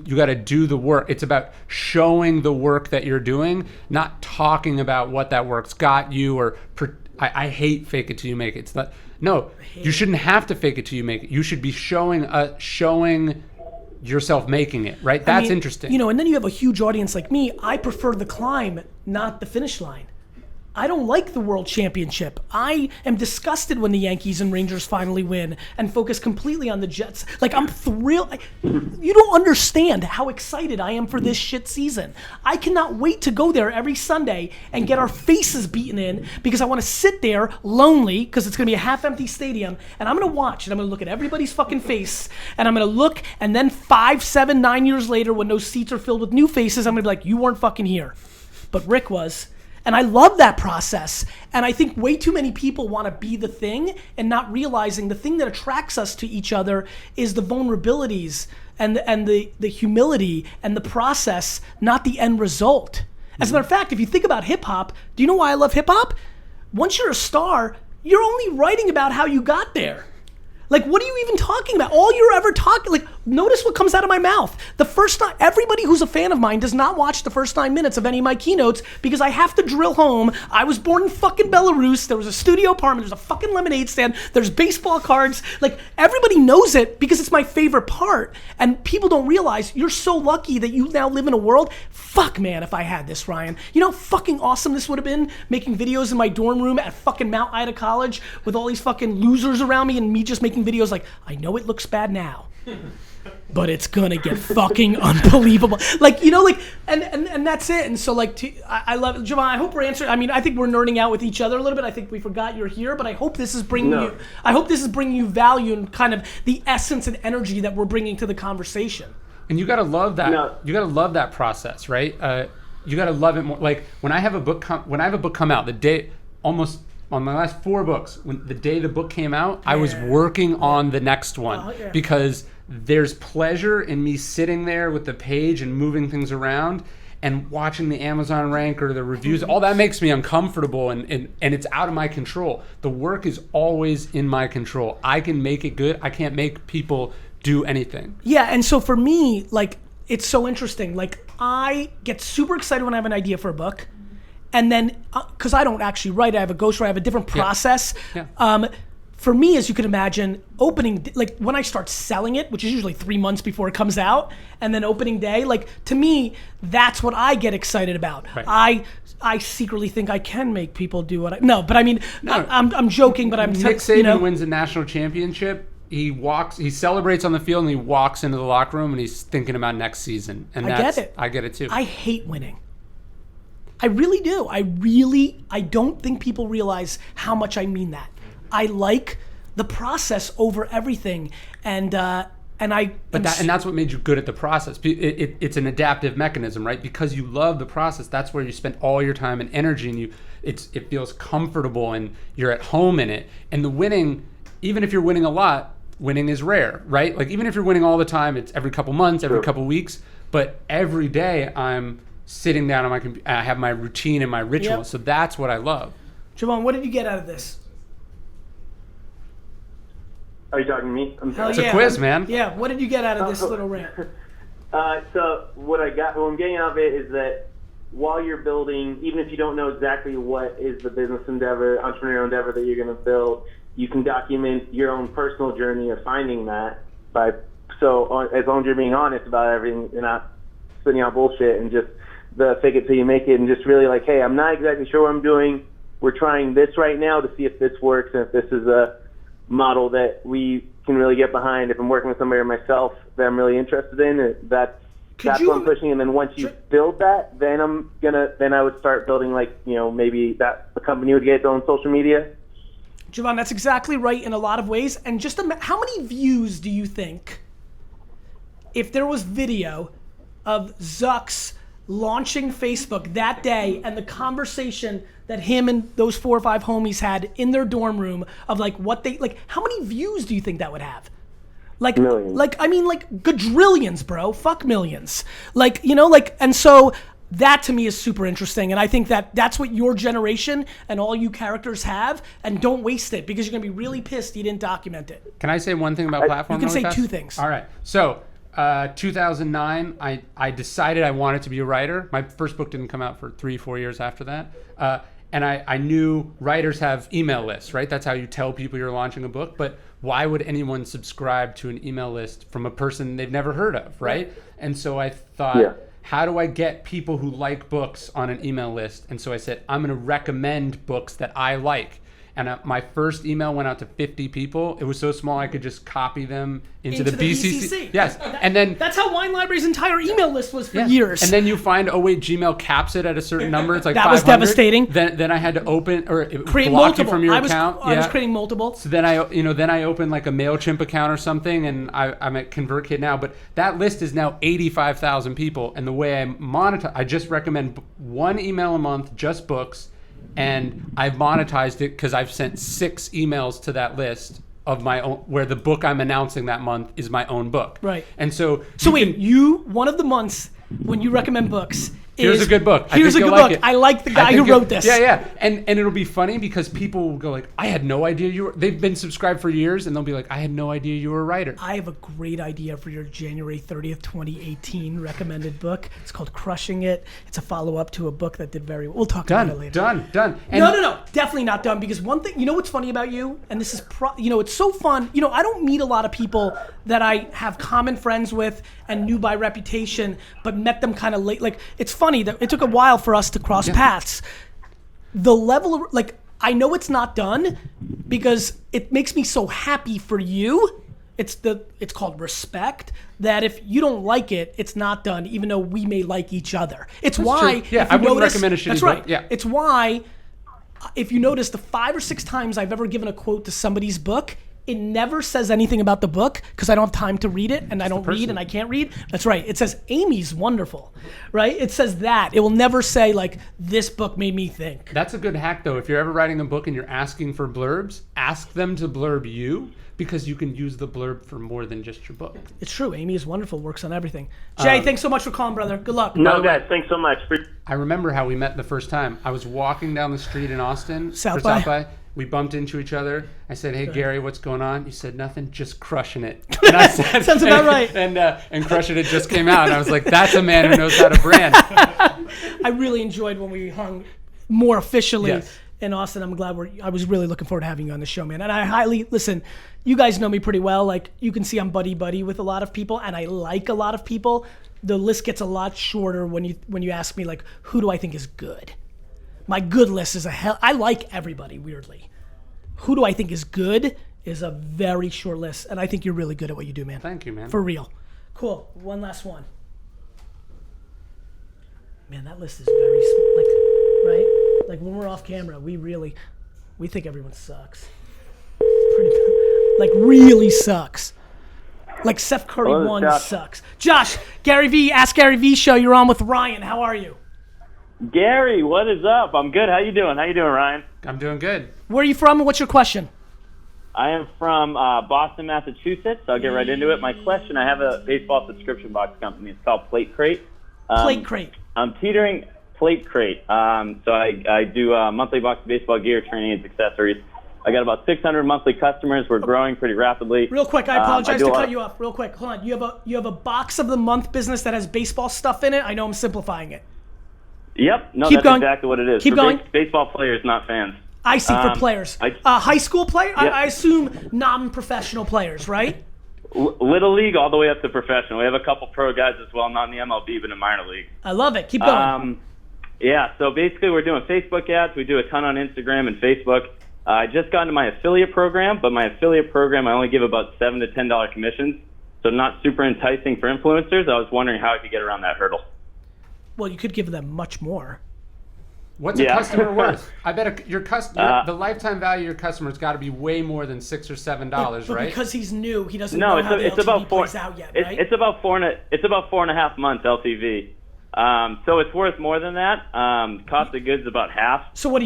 the work. It's about showing the work that you're doing, not talking about what that work's got you or. I hate fake it till you make it. It's No, you shouldn't have to fake it till you make it. You should be showing yourself making it, right? That's interesting. You know, and then you have a huge audience like me. I prefer the climb, not the finish line. I don't like the world championship. I am disgusted when the Yankees and Rangers finally win and focus completely on the Jets. Like, I'm thrilled. You don't understand how excited I am for this shit season. I cannot wait to go there every Sunday and get our faces beaten in because I want to sit there lonely because it's going to be a half-empty stadium, and I'm going to watch and I'm going to look at everybody's fucking face, and I'm going to look, and then 5, 7, 9 years later when those seats are filled with new faces, I'm going to be like, you weren't fucking here. But Rick was. And I love that process. And I think way too many people want to be the thing and not realizing the thing that attracts us to each other is the vulnerabilities and the humility and the process, not the end result. As a matter of fact, if you think about hip hop, do you know why I love hip hop? Once you're a star, you're only writing about how you got there. Like, what are you even talking about? All you're ever talking, like, notice what comes out of my mouth. The first time, everybody who's a fan of mine does not watch the first 9 minutes of any of my keynotes because I have to drill home. I was born in fucking Belarus. There was a studio apartment. There's a fucking lemonade stand. There's baseball cards. Like, everybody knows it because it's my favorite part. And people don't realize you're so lucky that you now live in a world. Fuck, man, if I had this, Ryan. You know how fucking awesome this would have been? Making videos in my dorm room at fucking Mount Ida College with all these fucking losers around me and me just making videos like, I know it looks bad now, but it's gonna get fucking unbelievable. Like, you know, like, and that's it. And so, like, I love it. Javon, I hope we're answering. I mean, I think we're nerding out with each other a little bit. I think we forgot you're here, but I hope this is bringing you. I hope this is bringing you value and kind of the essence and energy that we're bringing to the conversation. And you gotta love that. No. You gotta love that process, right? You gotta love it more. Like, when I have a book come out, the day almost. On my last 4 books, when the day the book came out, I was working on the next one because there's pleasure in me sitting there with the page and moving things around and watching the Amazon rank or the reviews. All that makes me uncomfortable and it's out of my control. The work is always in my control. I can make it good. I can't make people do anything. Yeah, and so for me, like, it's so interesting. Like, I get super excited when I have an idea for a book. And then, because I don't actually write, I have a ghostwriter, I have a different process. Yeah. For me, as you can imagine, opening, like when I start selling it, which is usually 3 months before it comes out, and then opening day, like to me, that's what I get excited about. Right. I secretly think I can make people do what but I mean, no. I'm joking, but I'm Nick Saban wins a national championship. He celebrates on the field, and he walks into the locker room, and he's thinking about next season. And I get it too. I hate winning. I really do. I don't think people realize how much I mean that. I like the process over everything, and that's what made you good at the process. It's an adaptive mechanism, right? Because you love the process, that's where you spend all your time and energy, and it feels comfortable, and you're at home in it. And the winning, even if you're winning a lot, winning is rare, right? Like, even if you're winning all the time, it's every couple months, every couple weeks, but every day I'm sitting down on my computer, I have my routine and my ritual. Yep. So that's what I love. Javon, what did you get out of this? Are you talking to me? It's a quiz, man. Yeah, what did you get out of this little rant? So what I'm getting out of it is that while you're building, even if you don't know exactly what is the business endeavor, entrepreneurial endeavor that you're going to build, you can document your own personal journey of finding that as long as you're being honest about everything, you're not spitting out bullshit and just the fake it till you make it, and just really like, hey, I'm not exactly sure what I'm doing. We're trying this right now to see if this works and if this is a model that we can really get behind. If I'm working with somebody or myself that I'm really interested in, that's what I'm pushing. And then once you build that, then I would start building, like, you know, maybe that the company would get on social media. Javon, that's exactly right in a lot of ways. And just how many views do you think, if there was video of Zuck's launching Facebook that day and the conversation that him and those 4 or 5 homies had in their dorm room of like what they like, how many views do you think that would have? Like millions. Like quadrillions, bro. Fuck millions. Like, you know, like, and so that to me is super interesting, and I think that's what your generation and all you characters have, and don't waste it because you're gonna be really pissed you didn't document it. Can I say one thing about platform? You can say 2 things. All right. So 2009, I decided I wanted to be a writer. My first book didn't come out for 3-4 years after that. And I knew writers have email lists, right? That's how you tell people you're launching a book. But why would anyone subscribe to an email list from a person they've never heard of, right? And so I thought, how do I get people who like books on an email list? And so I said, I'm going to recommend books that I like. And my first email went out to 50 people. It was so small I could just copy them into the BCC. Yes, and then that's how Wine Library's entire email list was for years. And then you find, Gmail caps it at a certain number. It's like that 500. was devastating. Then I had to open or create block multiple you from your account. I was creating multiple. So then I opened like a MailChimp account or something, and I'm at ConvertKit now. But that list is now 85,000 people, and the way I monetize, I just recommend one email a month, just books. And I've monetized it because I've sent 6 emails to that list of my own, where the book I'm announcing that month is my own book. Right. And so one of the months when you recommend books here's a good book. Here's a good book. I like the guy who wrote this. Yeah. And it'll be funny because people will go like, I had no idea they've been subscribed for years, and they'll be like, I had no idea you were a writer. I have a great idea for your January 30th, 2018 recommended book. It's called Crushing It. It's a follow-up to a book that did very well. We'll talk about it later. Done. And no. Definitely not done, because one thing, you know what's funny about you? And this is, it's so fun. I don't meet a lot of people that I have common friends with and knew by reputation, but met them kind of late. Like, it's funny that it took a while for us to cross paths. The level of, I know it's not done because it makes me so happy for you. It's called respect, that if you don't like it, it's not done, even though we may like each other. It's that's why, true. Yeah, I wouldn't recommend a shitty that's book. right. Yeah. It's why, if you notice, the 5 or 6 times I've ever given a quote to somebody's book, it never says anything about the book because I don't have time to read it, and I don't read and I can't read. That's right. It says Amy's wonderful, right? It says that. It will never say this book made me think. That's a good hack though. If you're ever writing a book and you're asking for blurbs, ask them to blurb you, because you can use the blurb for more than just your book. It's true. Amy is wonderful. Works on everything. Jay, thanks so much for calling, brother. Good luck. No, guys, thanks so much. I remember how we met the first time. I was walking down the street in Austin. South by. We bumped into each other. I said, "Hey, Gary, what's going on?" You said, "Nothing, just crushing it." And I said, sounds about right. And crushing it just came out, and I was like, "That's a man who knows how to brand." I really enjoyed when we hung more officially in Austin. I'm glad I was really looking forward to having you on the show, man. And I listen, you guys know me pretty well. Like, you can see I'm buddy with a lot of people, and I like a lot of people. The list gets a lot shorter when you ask me, who do I think is good? My good list is I like everybody, weirdly. Who do I think is good is a very short list, and I think you're really good at what you do, man. Thank you, man. For real. Cool. One last one. Man, that list is very right? When we're off camera, we think everyone sucks. Really sucks. Seth Curry sucks. Josh, Garyvee, Ask Garyvee show. You're on with Ryan. How are you? Gary, what is up? I'm good. How you doing? Ryan? I'm doing good. Where are you from, and what's your question? I am from Boston, Massachusetts. I'll get right into it. My question, I have a baseball subscription box company. It's called Plate Crate. Plate Crate. I'm teetering Plate Crate. So I do monthly box of baseball gear, training, and accessories. I got about 600 monthly customers. We're growing pretty rapidly. Real quick, I apologize to cut you off. Real quick, hold on. You have a box of the month business that has baseball stuff in it. I know I'm simplifying it. Yep. No, Keep that's going. exactly what it is. Keep going. Baseball players, not fans. I see, for players. High school player? Yep. I assume non-professional players, right? Little league all the way up to professional. We have a couple pro guys as well, not in the MLB, but in minor league. I love it. Keep going. So basically we're doing Facebook ads. We do a ton on Instagram and Facebook. I just got into my affiliate program, but my affiliate program, I only give about $7 to $10 commissions, so not super enticing for influencers. I was wondering how I could get around that hurdle. Well, you could give them much more. What's a customer worth? I bet the lifetime value of your customer's got to be way more than $6 or $7, but right? Because he's new, he doesn't know how the LTV plays out yet, right? It's about 4.5 months LTV. So it's worth more than that. Cost of goods about half. So what are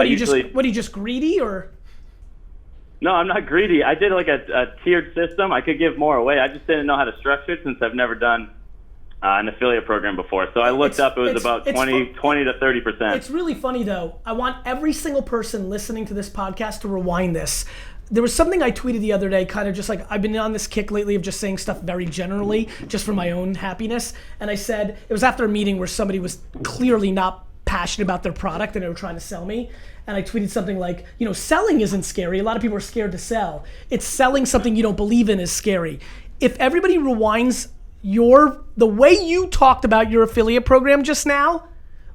you just greedy, or? No, I'm not greedy. I did a tiered system. I could give more away. I just didn't know how to structure it since I've never done an affiliate program before. So I looked up. It was about 20 to 30%. It's really funny though. I want every single person listening to this podcast to rewind this. There was something I tweeted the other day, kind of just I've been on this kick lately of just saying stuff very generally, just for my own happiness. And I said, it was after a meeting where somebody was clearly not passionate about their product and they were trying to sell me. And I tweeted something like, selling isn't scary. A lot of people are scared to sell. It's selling something you don't believe in is scary. If everybody rewinds the way you talked about your affiliate program just now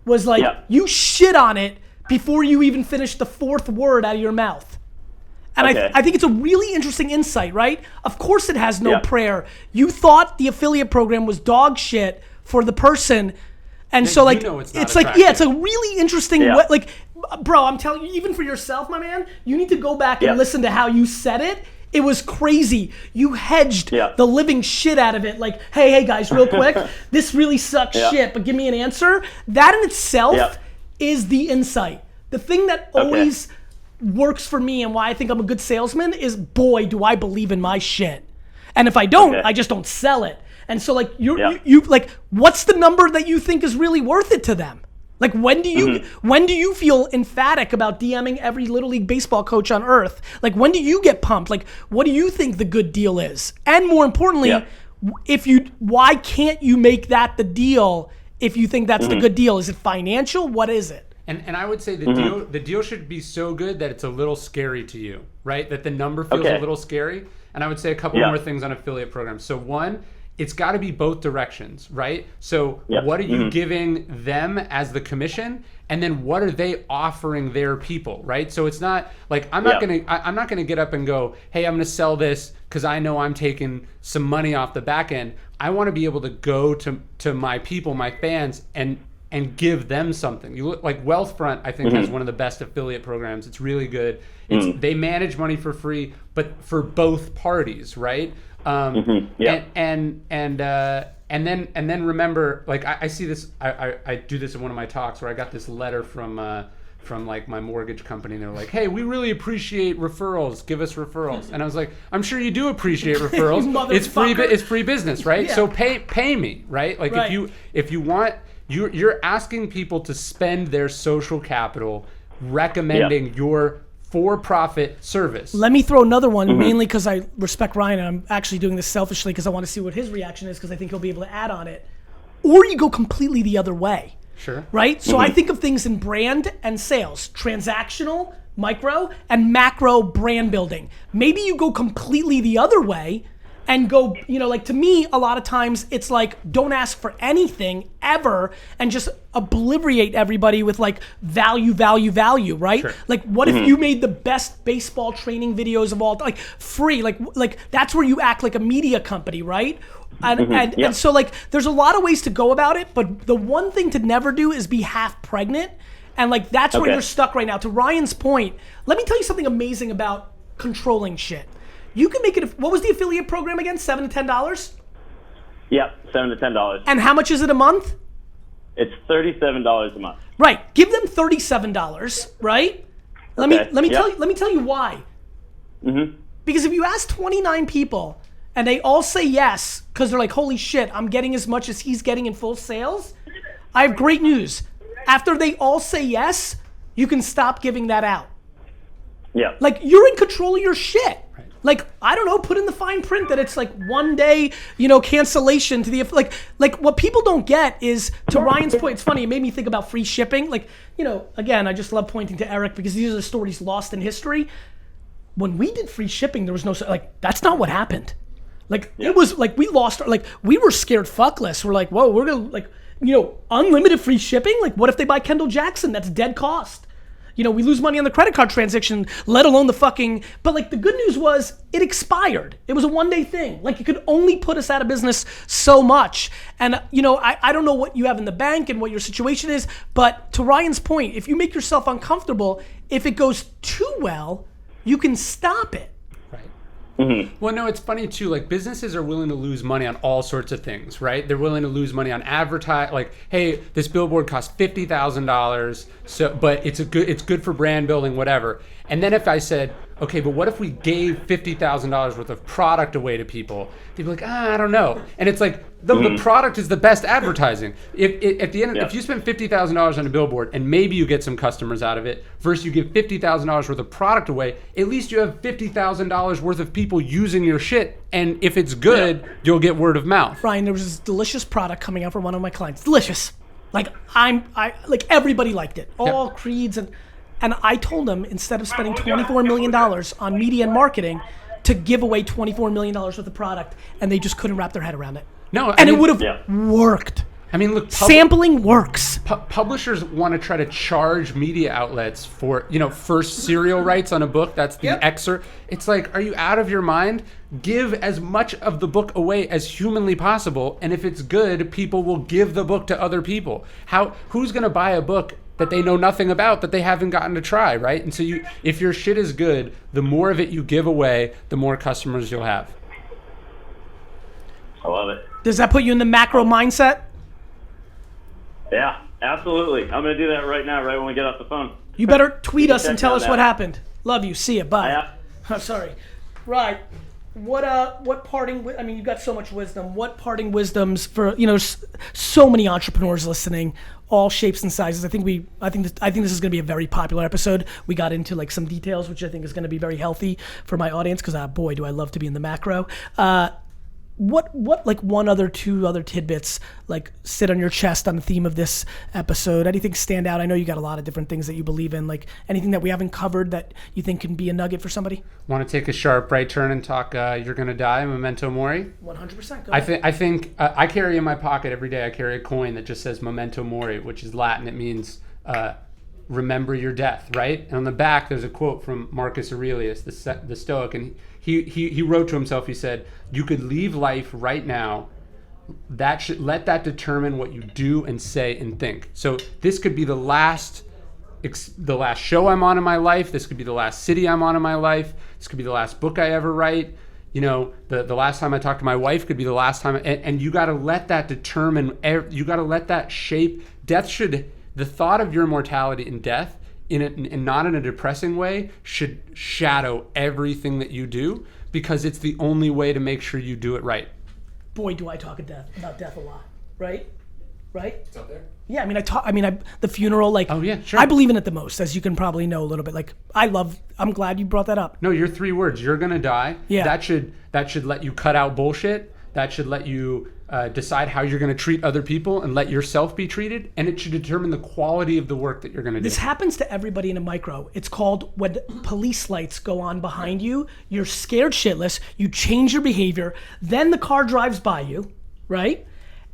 was like, you shit on it before you even finished the fourth word out of your mouth. And I think it's a really interesting insight, right? Of course it has no prayer. You thought the affiliate program was dog shit for the person. And so like, it's like, it's a really interesting way, like, bro, I'm telling you, even for yourself, my man, you need to go back and listen to how you said it. It was crazy. You hedged the living shit out of it. Like, hey guys, real quick, this really sucks shit, but give me an answer. That in itself is the insight. The thing that always works for me and why I think I'm a good salesman is, boy, do I believe in my shit. And if I don't, I just don't sell it. And so like, you like, what's the number that you think is really worth it to them? Like, when do you feel emphatic about DMing every Little League baseball coach on earth? Like, when do you get pumped? Like, what do you think the good deal is? And more importantly, why can't you make that the deal if you think that's the good deal? Is it financial? What is it? And I would say the deal should be so good that it's a little scary to you, right? That the number feels a little scary. And I would say a couple more things on affiliate programs. So one, it's got to be both directions, right? So what are you giving them as the commission, and then what are they offering their people, right? So it's not like I'm not gonna get up and go, hey, I'm gonna sell this because I know I'm taking some money off the back end. I want to be able to go to my people, my fans, and give them something. You look like Wealthfront, I think, has one of the best affiliate programs. It's really good. They manage money for free, but for both parties, right? And then remember, like I see this. I do this in one of my talks where I got this letter from like my mortgage company, and they're like, "Hey, we really appreciate referrals. Give us referrals." And I was like, "I'm sure you do appreciate referrals. It's free business, right? So pay me, right? Like if you want, you're asking people to spend their social capital recommending your for-profit service." Let me throw another one, mainly because I respect Ryan, and I'm actually doing this selfishly because I want to see what his reaction is, because I think he'll be able to add on it. Or you go completely the other way. Sure. Right? So I think of things in brand and sales, transactional, micro, and macro brand building. Maybe you go completely the other way and go, like, to me, a lot of times it's like, don't ask for anything ever and just obliterate everybody with like value, right? Sure. Like, what if you made the best baseball training videos of all, like, free? Like that's where you act like a media company, right? And so like, there's a lot of ways to go about it, but the one thing to never do is be half pregnant. And like, that's where you're stuck right now. To Ryan's point, let me tell you something amazing about controlling shit. You can make it. What was the affiliate program again? $7 to $10? Yep, $7 to $10. And how much is it a month? It's $37 a month. Right. Give them $37. Right. Let me tell you why. Because if you ask 29 people and they all say yes because they're like, holy shit, I'm getting as much as he's getting in full sales, I have great news. After they all say yes, you can stop giving that out. Yeah. Like, you're in control of your shit. Right. Like, I don't know, put in the fine print that it's like 1 day, cancellation to the, like what people don't get is, to Ryan's point, it's funny, it made me think about free shipping. Like, again, I just love pointing to Eric because these are the stories lost in history. When we did free shipping, there was no, like, that's not what happened. Like, it was like, we lost, like, we were scared fuckless. We're like, whoa, we're gonna, like, unlimited free shipping? Like, what if they buy Kendall Jackson? That's dead cost. We lose money on the credit card transaction, let alone the fucking, but like, the good news was it expired. It was a 1 day thing. Like, it could only put us out of business so much. And I don't know what you have in the bank and what your situation is, but to Ryan's point, if you make yourself uncomfortable, if it goes too well, you can stop it. Well, no, it's funny too. Like, businesses are willing to lose money on all sorts of things, right? They're willing to lose money on advertise. Like, hey, this billboard costs $50,000, but it's good for brand building, whatever. And then if I said, okay, but what if we gave $50,000 worth of product away to people? They'd be like, I don't know. And it's like, the product is the best advertising. If at the end, if you spend $50,000 on a billboard and maybe you get some customers out of it, versus you give $50,000 worth of product away, at least you have $50,000 worth of people using your shit. And if it's good, you'll get word of mouth. Ryan, there was this delicious product coming out from one of my clients. Delicious. Like like everybody liked it, all creeds, and I told them instead of spending $24 million on media and marketing, to give away $24 million worth of product, and they just couldn't wrap their head around it. No, and it would have worked. I mean, look, sampling works. Publishers want to try to charge media outlets for, first serial rights on a book. That's the excerpt. It's like, are you out of your mind? Give as much of the book away as humanly possible, and if it's good, people will give the book to other people. Who's going to buy a book that they know nothing about, that they haven't gotten to try, right? And so if your shit is good, the more of it you give away, the more customers you'll have. I love it. Does that put you in the macro mindset? Yeah, absolutely. I'm going to do that right now, right when we get off the phone. You better tweet us and tell us what happened. Love you. See ya. Bye. Yeah. Oh, sorry. Right. What parting? I mean, you've got so much wisdom. What parting wisdoms for so many entrepreneurs listening, all shapes and sizes. I think this is going to be a very popular episode. We got into like some details, which I think is going to be very healthy for my audience because boy, do I love to be in the macro. What like one other, two other tidbits like sit on your chest on the theme of this episode? Anything stand out? I know you got a lot of different things that you believe in. Like anything that we haven't covered that you think can be a nugget for somebody? Want to take a sharp right turn and talk You're Gonna Die, Memento Mori? 100%. I think I carry in my pocket every day, I carry a coin that just says Memento Mori, which is Latin. It means remember your death, right? And on the back, there's a quote from Marcus Aurelius, the Stoic, and he wrote to himself, he said, you could leave life right now. Let that determine what you do and say and think. So this could be the last show I'm on in my life. This could be the last city I'm on in my life. This could be the last book I ever write. The last time I talk to my wife could be the last time. And you got to let that determine, you got to let that shape. The thought of your mortality and death, and not in a depressing way, should shadow everything that you do, because it's the only way to make sure you do it right. Boy, do I talk about death a lot, right? It's up there. Yeah, I mean, the funeral, like, oh yeah, sure. I believe in it the most, as you can probably know a little bit. Like, I'm glad you brought that up. No, your 3 words, you're gonna die. Yeah. That should let you cut out bullshit. That should let you decide how you're going to treat other people and let yourself be treated, and it should determine the quality of the work that you're going to do. This happens to everybody in a micro. It's called when police lights go on behind you, you're scared shitless, you change your behavior, then the car drives by you, right?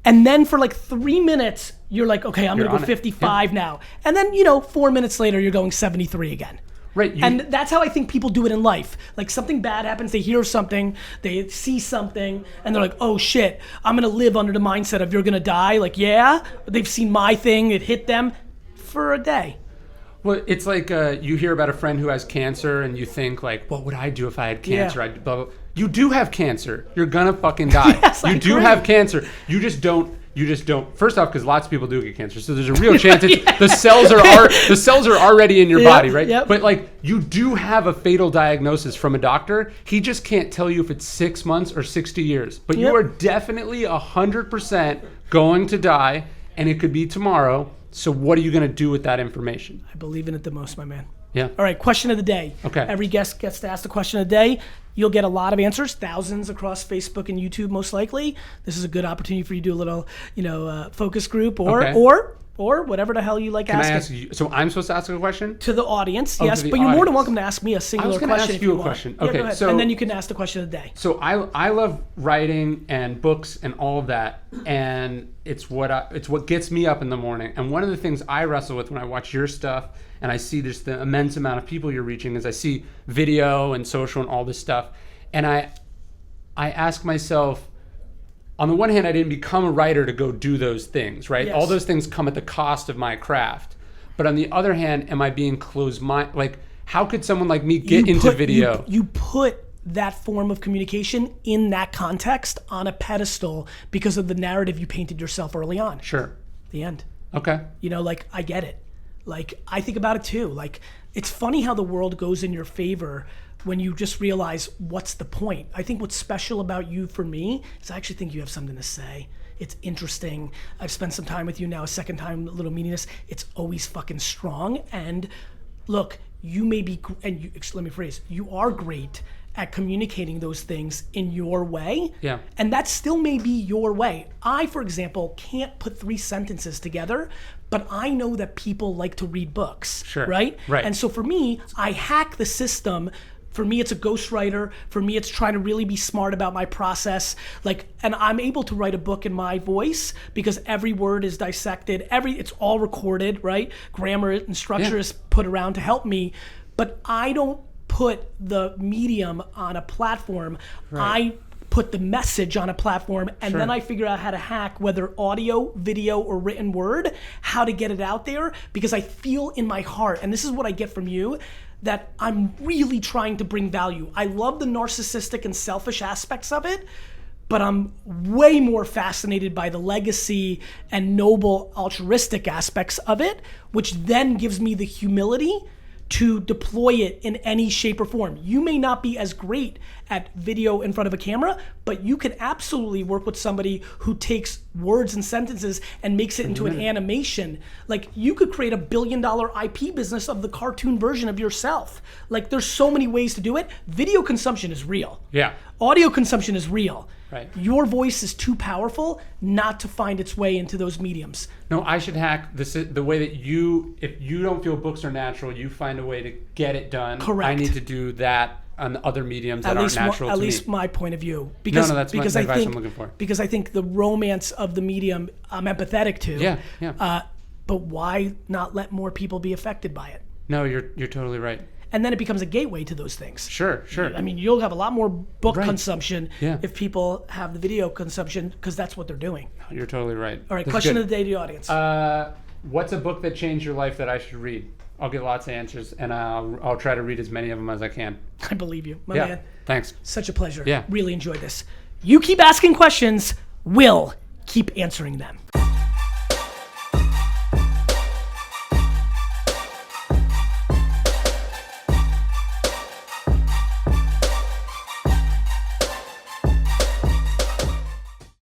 And then for like 3 minutes, you're like, okay, I'm going to go 55 now. And then, 4 minutes later, you're going 73 again. Right. And that's how I think people do it in life. Like something bad happens, they hear something, they see something, and they're like, oh shit, I'm gonna live under the mindset of you're gonna die. Like, yeah, they've seen my thing, it hit them for a day. Well, it's like you hear about a friend who has cancer and you think like, what would I do if I had cancer? Yeah. I'd blah, blah. You do have cancer. You're gonna fucking die. Yes, you do have cancer. You just don't. First off, because lots of people do get cancer, so there's a real chance the cells are already in your body, right? Yep. But like, you do have a fatal diagnosis from a doctor. He just can't tell you if it's 6 months or 60 years. But you are definitely 100% going to die, and it could be tomorrow. So what are you going to do with that information? I believe in it the most, my man. Yeah. All right, question of the day. Okay. Every guest gets to ask the question of the day. You'll get a lot of answers, thousands across Facebook and YouTube most likely. This is a good opportunity for you to do a little, focus group or whatever the hell you like asking. Can I ask you? So I'm supposed to ask a question? To the audience, Oh, yes, to the but you're more than audience. welcome to ask me a singular question. I was going to ask you a want. question. Yeah, Okay, go ahead. so and then you can ask the question of the day. So I love writing and books and all of that, and it's what gets me up in the morning. And one of the things I wrestle with when I watch your stuff and I see just the immense amount of people you're reaching is I see video and social and all this stuff, and I ask myself, on the one hand, I didn't become a writer to go do those things, right? Yes. All those things come at the cost of my craft. But on the other hand, am I being closed-minded? Like, how could someone like me get into video? You put that form of communication in that context on a pedestal because of the narrative you painted yourself early on. Sure. The end. Okay. I get it. Like, I think about it too. Like, it's funny how the world goes in your favor when you just realize what's the point. I think what's special about you for me is I actually think you have something to say. It's interesting. I've spent some time with you now, a second time, a little meaningless. It's always fucking strong. And look, you may be, let me phrase, you are great at communicating those things in your way. Yeah. And that still may be your way. I, for example, can't put 3 sentences together, but I know that people like to read books. Sure. Right? Right. And so for me, I hack the system. For me, it's a ghostwriter. For me, it's trying to really be smart about my process. And I'm able to write a book in my voice because every word is dissected. It's all recorded, right? Grammar and structure is put around to help me. But I don't put the medium on a platform. Right. I put the message on a platform, and then I figure out how to hack, whether audio, video, or written word, how to get it out there, because I feel in my heart, and this is what I get from you, that I'm really trying to bring value. I love the narcissistic and selfish aspects of it, but I'm way more fascinated by the legacy and noble altruistic aspects of it, which then gives me the humility to deploy it in any shape or form. You may not be as great at video in front of a camera, but you can absolutely work with somebody who takes words and sentences and makes it into an animation. You could create $1 billion IP business of the cartoon version of yourself. There's so many ways to do it. Video consumption is real. Yeah. Audio consumption is real. Right. Your voice is too powerful not to find its way into those mediums. No, I should hack the way that if you don't feel books are natural, you find a way to get it done. Correct. I need to do that on the other mediums that aren't natural to me. At least my point of view. Because, no, that's because the I advice think, I'm looking for. Because I think the romance of the medium I'm empathetic to. Yeah. But why not let more people be affected by it? No, you're totally right. And then it becomes a gateway to those things. Sure. I mean, you'll have a lot more book consumption Yeah. if people have the video consumption, because that's what they're doing. You're totally right. All right, This is question good. of the day to the audience. What's a book that changed your life that I should read? I'll get lots of answers, and I'll try to read as many of them as I can. I believe you, my man. Thanks. Such a pleasure. Yeah. Really enjoyed this. You keep asking questions, we'll keep answering them.